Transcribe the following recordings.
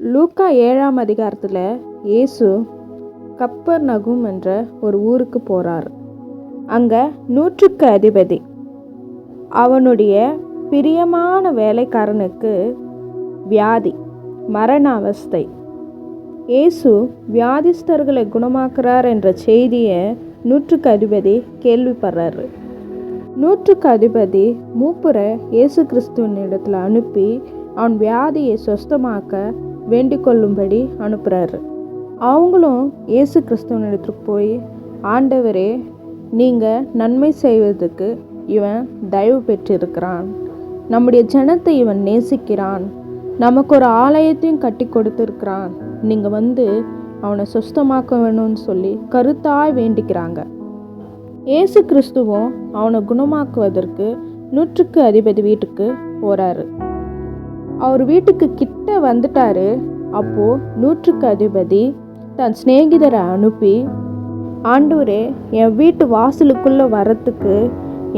லூக்கா 7ஆம் அதிகாரத்தில் இயேசு கப்பர்நகும் என்ற ஒரு ஊருக்கு போகிறார். அங்கே 100க்கு அதிபதி அவனுடைய பிரியமான வேலைக்காரனுக்கு வியாதி, மரண அவஸ்தை. இயேசு வியாதிஸ்தர்களை குணமாக்குறார் என்ற செய்தியை 100க்கு அதிபதி கேள்விப்படுறாரு. 100க்கு அதிபதி மூப்பரை இயேசு கிறிஸ்துவின் இடத்துல அனுப்பி அவன் வியாதியை சுஸ்தமாக்க வேண்டிக் கொள்ளும்படி அனுப்புகிறாரு. அவங்களும் இயேசு கிறிஸ்துவின் இடத்துக்கு போய், ஆண்டவரே, நீங்கள் நன்மை செய்வதற்கு இவன் தயவு பெற்றிருக்கிறான், நம்முடைய ஜனத்தை இவன் நேசிக்கிறான், நமக்கு ஒரு ஆலயத்தையும் கட்டி கொடுத்துருக்கிறான், நீங்கள் வந்து அவனை சுஸ்தமாக்க வேணும்னு சொல்லி கருத்தாய் வேண்டிக்கிறாங்க. இயேசு கிறிஸ்துவும் அவனை குணமாக்குவதற்கு 100க்கு அதிபதி வீட்டுக்கு போகிறாரு. அவர் வீட்டுக்கு கிட்ட வந்துட்டாரு. அப்போ 100க்கு அதிபதி தன் சிநேகிதரை அனுப்பி, ஆண்டவரே, என் வீட்டு வாசலுக்குள்ளே வரத்துக்கு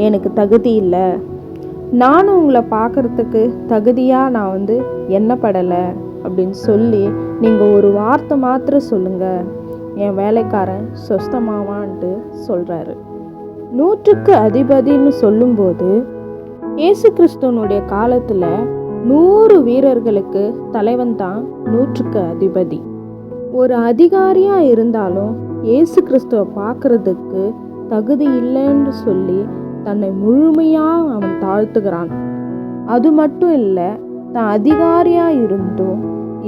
எனக்கு தகுதி இல்லை, நானும் உங்களை பார்க்குறதுக்கு தகுதியாக நான் எண்ணப்படலை அப்படின்னு சொல்லி நீங்கள் ஒரு வார்த்தை மாத்திரம் சொல்லுங்கள், என் வேலைக்காரன் சொஸ்தமாவான்ட்டு சொல்கிறாரு. 100க்கு அதிபதின்னு சொல்லும்போது இயேசு கிறிஸ்துவனுடைய காலத்தில் 100 வீரர்களுக்கு தலைவன் தான் 100க்கு அதிபதி. ஒரு அதிகாரியாக இருந்தாலும் இயேசு கிறிஸ்துவை பார்க்குறதுக்கு தகுதி இல்லைன்னு சொல்லி தன்னை முழுமையாக அவன் தாழ்த்துகிறான். அது மட்டும் இல்லை, தான் அதிகாரியாக இருந்தும்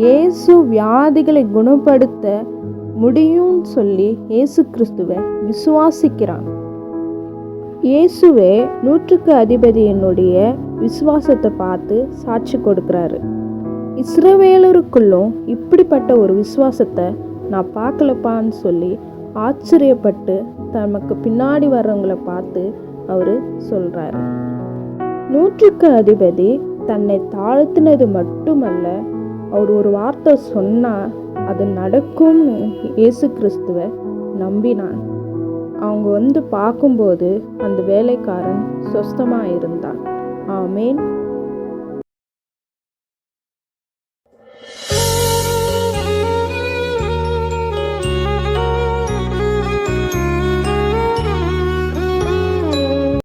இயேசு வியாதிகளை குணப்படுத்த முடியும்னு சொல்லி இயேசு கிறிஸ்துவை விசுவாசிக்கிறான். இயேசுவே 100க்கு அதிபதியினுடைய விசுவாசத்தை பார்த்து சாட்சி கொடுக்குறாரு. இஸ்ரவேலருக்குள்ளும் இப்படிப்பட்ட ஒரு விசுவாசத்தை நான் பார்க்கலப்பான்னு சொல்லி ஆச்சரியப்பட்டு தமக்கு பின்னாடி வர்றவங்களை பார்த்து அவர் சொல்கிறாரு. 100க்கு அதிபதி தன்னை தாழ்த்தினது மட்டுமல்ல, அவர் ஒரு வார்த்தை சொன்னால் அது நடக்கும்னு இயேசு கிறிஸ்துவை நம்பினான். அவங்க பார்க்கும்போது அந்த வேலைக்காரன் சொஸ்தமாக இருந்தான். ஆமேன்.